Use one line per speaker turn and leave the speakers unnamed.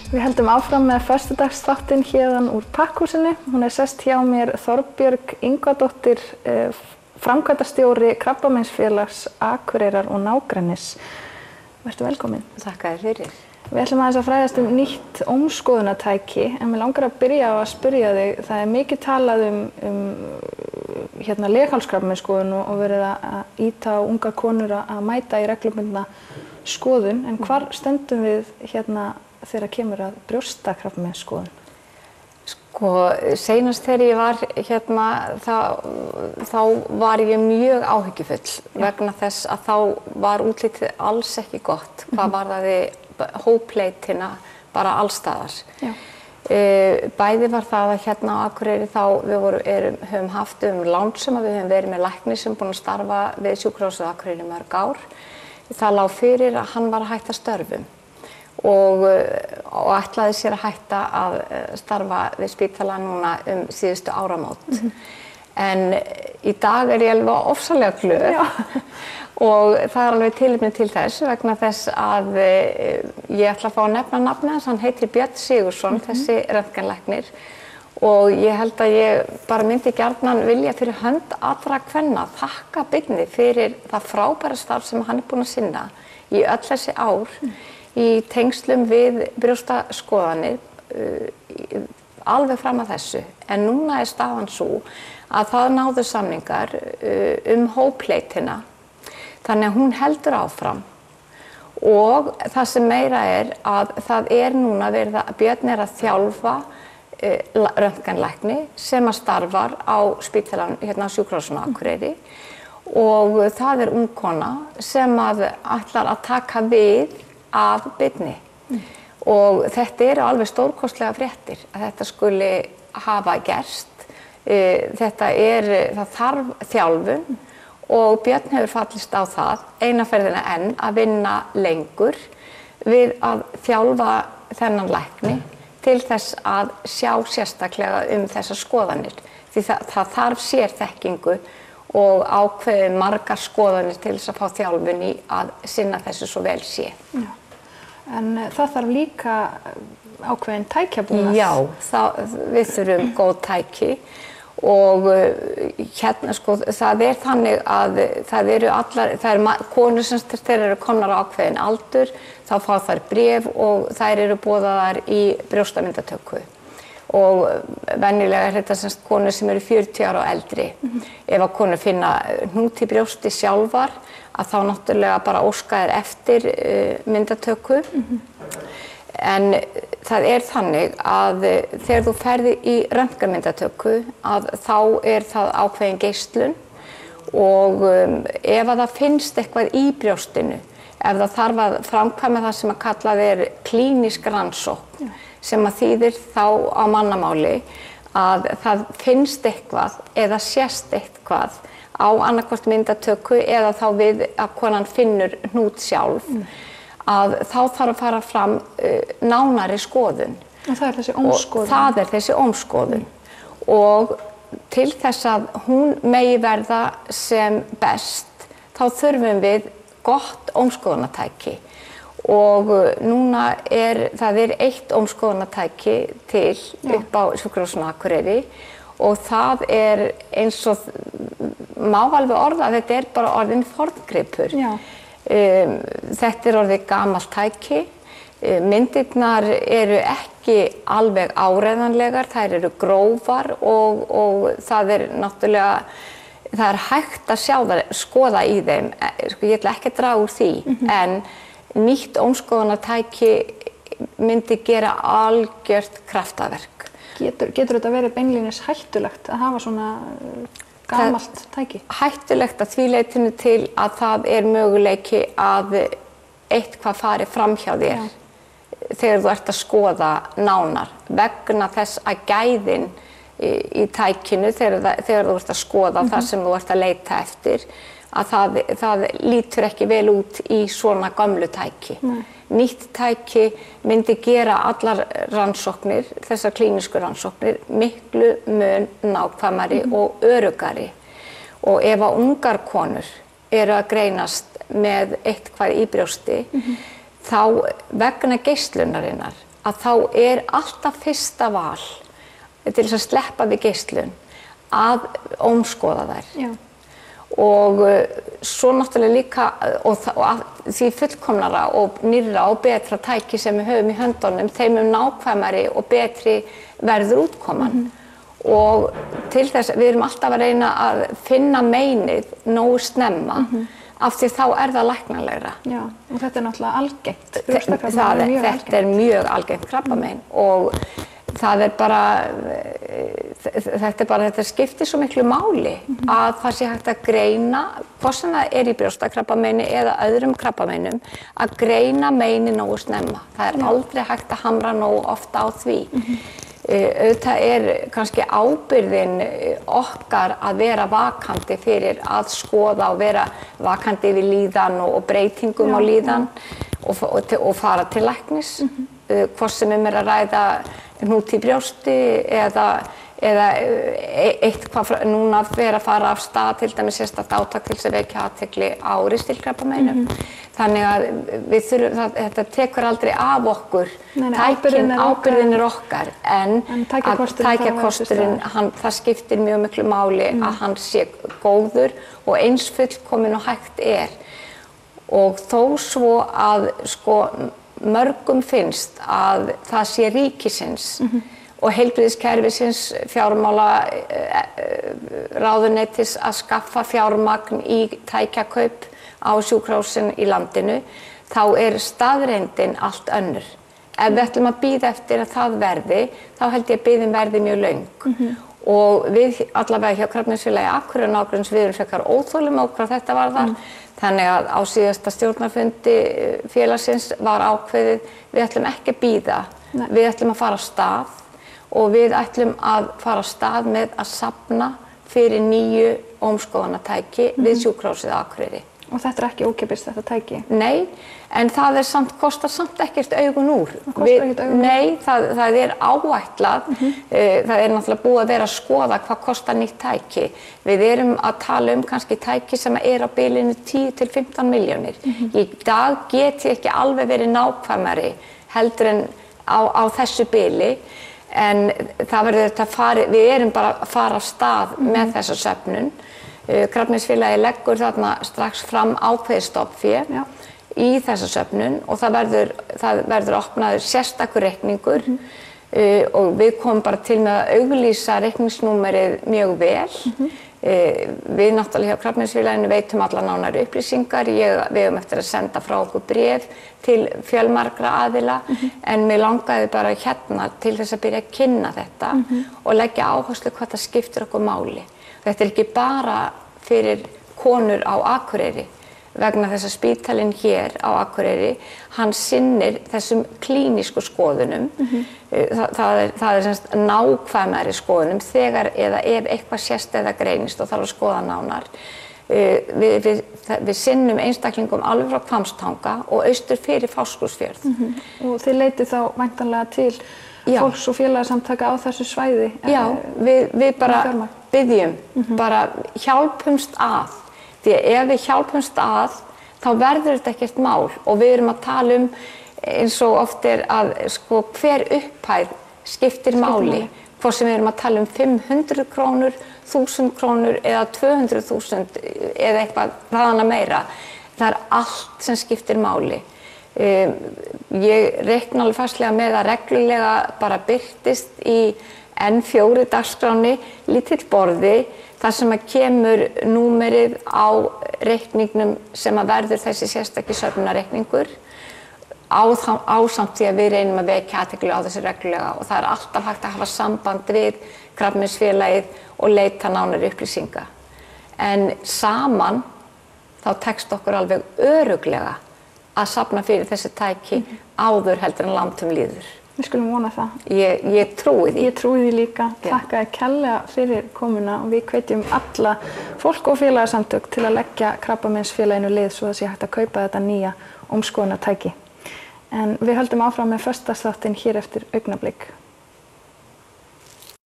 Við heldum áfram með föstudagsþáttinn héðan úr Pakkhúsinu. Hún sest hjá mér Þorbjörg Ingvadóttir, framkvæmdastjóri Krabbameinsfélags Akureyrar og nágrennis. Vertu velkomin.
Þakka þér fyrir.
Við ætlum aðeins að fræðast nýtt ómskoðunartæki, en mig langar að byrja á að spyrja þig. Það mikið talað leghálskrabbameinsskoðun og verið að ýta á ungar konur að mæta í reglubundna skoðun, en hvar stöndum við þegar kemur að brjóstakrabbameinsskoðun?
Seinast þegar ég var þá var ég mjög áhyggjufull vegna þess að þá var útlitið alls ekki gott. Hvað varðaði hópleitina bara allstaðar. Bæði var það að á Akureyri þá höfum haft lánsöma, við höfum verið með lækni sem búinn að starfa við sjúkrahúsið á Akureyri mörg ár. Það lá fyrir að hann var að hætta störfum og ætlaði sér að hætta að starfa við spítala núna síðustu áramót. En í dag ég alveg ofsalega glöð og það alveg tilefni til þess vegna þess að ég ætla að fá að nefna nafnið hans. Hann heitir Björn Sigurðsson, þessi röntgenlæknir, og ég held að ég bara myndi gjarnan vilja fyrir hönd allra kvenna þakka Birni fyrir það frábæra starf sem hann búinn að sinna í öll þessi ár í tengslum við brjóstaskoðanir alveg fram að þessu. En núna staðan sú að það náðu samningar hópleitina, þannig að hún heldur áfram. Og það sem meira að það núna verið að Björn að þjálfa röntgenlækni sem að starfar á spítalanum á sjúkrahúsinu á Akureyri, og það ung kona sem að ætlar að taka við af Birni. Og þetta alveg stórkostlega fréttir að þetta skuli hafa gerst. Það þarf þjálfun og Björn hefur fallist á það eina ferðina enn að vinna lengur við að þjálfa þennan lækni til þess að sjá sérstaklega þessar skoðanir. Því það þarf sérþekkingu og ákveðið margar skoðanir til þess að fá þjálfun í að sinna þessu svo vel sé.
Já. En það þarf líka ákveðin tækjabúnað.
Já, við þurfum góð tæki og það þannig að það eru konur sem þeir eru komnar á ákveðin aldur, þá fá þær bréf og þær eru boðaðar í brjóstamyndatöku. Og venjulega þetta konur sem eru 40 ára og eldri. Ef að konur finna hnút í brjósti sjálfar, að þá náttúrulega bara óska þær eftir myndatöku. En það þannig að þegar þú ferði í röntgenmyndatöku að þá það ákveðin geislun, og ef að það finnst eitthvað í brjóstinu, ef það þarf að framkvæma það sem að kallað klínísk rannsókn, sem að þýðir þá á mannamáli að það finnst eitthvað eða sést eitthvað á annaðhvort myndatöku eða þá við að konan finnur hnút sjálf, að þá þarf að fara fram nánari skoðun.
Og það þessi ómskoðun?
Það þessi ómskoðun. Og til þess að hún megi verða sem best, þá þurfum við gott ómskoðunartæki. Og núna það eitt ómskoðunartæki til upp á sjúkrahúsinu á Akureyri, og það eins og má alveg orða að þetta bara orðinn forngripur. Þetta orðið gamalt tæki. Myndirnar ekki alveg áreiðanlegar, þær eru grófar og það náttúrulega hægt að skoða í þeim. Ég ætla ekki að draga úr því, en nýtt ómskoðunartæki myndi gera algjört kraftaverk.
Getur þetta verið beinlínis hættulegt að hafa svona gamalt tæki?
Hættulegt að því leytinu til að það möguleiki að eitthvað fari fram hjá þér þegar þú ert að skoða nánar, vegna þess að gæðin í tækinu þegar þú ert að skoða það sem þú ert að leita eftir, að það lítur ekki vel út í svona gömlu tæki. Nýtt tæki myndi gera allar rannsóknir, þessar klínísku rannsóknir, miklu mun nákvæmari og öruggari. Og ef að ungar konur eru að greinast með eitthvað í brjósti, þá vegna geislunarinnar að þá alltaf fyrsta val til þess að sleppa við geislun að ómskoða þær.
Já.
Og svo náttúrulega líka og því fullkomnara og nýrra og betra tæki sem við höfum í höndunum, þeim nákvæmari og betri verður útkoman. Og til þess, við erum alltaf að reyna að finna meinið nógu snemma, af því þá það læknanlegra.
Já, og þetta náttúrulega algengt.
Þetta mjög algengt krabbamein og það bara, þetta skiptir svo miklu máli að það sé hægt að greina, hvort sem það í brjóstakrabbameini eða öðrum krabbameinum, að greina meini nógu snemma. Það aldrei hægt að hamra nógu ofta á því. Auðvitað kannski ábyrgðin okkar að vera vakandi fyrir að skoða og vera vakandi yfir líðan og breytingum á líðan og fara til læknis, hvort sem að ræða hnút í brjósti eða eitthvað núna vera að fara af stað, til dæmis sérstakt átak til þess að vekja athygli á ristilkrabbameinum. Þannig að við þurfum, þetta tekur aldrei af okkur, ábyrgðin okkar, en tækjakosturinn, það skiptir mjög miklu máli að hann sé góður og eins fullkominn og hægt Og þó svo að mörgum finnst að það sé ríkisins og heilbrigðiskerfisins, fjármálaráðuneytis að skaffa fjármagn í tækjakaup á sjúkrahúsin í landinu, þá staðreyndin allt önnur. Ef við ætlum að bíða eftir að það verði, þá held ég að biðin verði mjög löng. Og við allavega hjá Krabbameinsfélagi Akureyrar og nágrennis við erum frekar óþolinmóð hvað þetta varðar. Þannig að á síðasta stjórnarfundi félagsins var ákveðið, við ætlum ekki að bíða, við ætlum að fara af stað og við ætlum að fara af stað með að safna fyrir nýju ómskoðunartæki við sjúkrahúsið á Akureyri.
Og þetta ekki ókeypis, þetta tæki?
Nei, en það kostar samt ekkert augun úr.
Það kostar ekkert augun úr?
Nei, það áætlað, það náttúrulega búið að vera að skoða hvað kostar nýtt tæki. Við erum að tala kannski tæki sem á bilinu 10 til 15 milljónir. Í dag get ég ekki alveg verið nákvæmari heldur en á þessu bili, en það verður þetta við erum bara að fara af stað með þessa söfnun. Krabbameinsfélagið leggur þarna strax fram ákveðið stofnfé í þessa söfnun og það verður opnaður sérstakur reikningur og við komum bara til með að auglýsa reikningsnúmerið mjög vel. Við náttúrulega hjá Krabbameinsfélaginu veitum alla nánari upplýsingar, við höfum eftir að senda frá okkur bréf til fjölmargra aðila, en mér langaði bara hérna til þess að byrja að kynna þetta og leggja áherslu hvað það skiptir okkur máli. Þetta ekki bara fyrir konur á Akureyri, vegna þess að spítalinn hér á Akureyri, hann sinnir þessum klínísku skoðunum. Það semst nákvæmari skoðunum þegar eða ef eitthvað sést eða greinist og þarf að skoða nánar. Við sinnum einstaklingum alveg frá Hvammstanga og austur fyrir Fáskrúðsfjörð.
Og þið leitið þá væntanlega til fólks og félagasamtaka á þessu svæði?
Já, við bara biðjum, bara hjálpumst að. Því að ef við hjálpumst að, þá verður þetta ekkert mál og við erum að tala eins og oft að hver upphæð skiptir máli. Hvort sem við erum að tala 500 krónur, 1000 krónur eða 200.000 eða eitthvað þaðan meira. Það allt sem skiptir máli. Ég reikna alveg fastlega með að reglulega bara birtist í N4 dagskráni lítill borði þar sem að kemur númerið á reikningnum sem að verður þessi sérstaki söfnunarreikningur ásamt því að við reynum að vekja athygli á þessu reglulega og það alltaf hægt að hafa samband við Krabbameinsfélagið og leita nánari upplýsinga. En saman þá tekst okkur alveg örugglega að safna fyrir þessi tæki áður heldur en langtum líður.
Við skulum vona það.
Ég trúi því.
Ég trúi því líka. Þakka þér kærlega fyrir komuna og við hvetjum alla fólk og félagasamtök til að leggja Krabbameinsfélaginu lið svo það sé hægt að kaupa þetta nýja ómskoðunartæki. En við höldum áfram með föstudagsþáttinn hér eftir augnablik.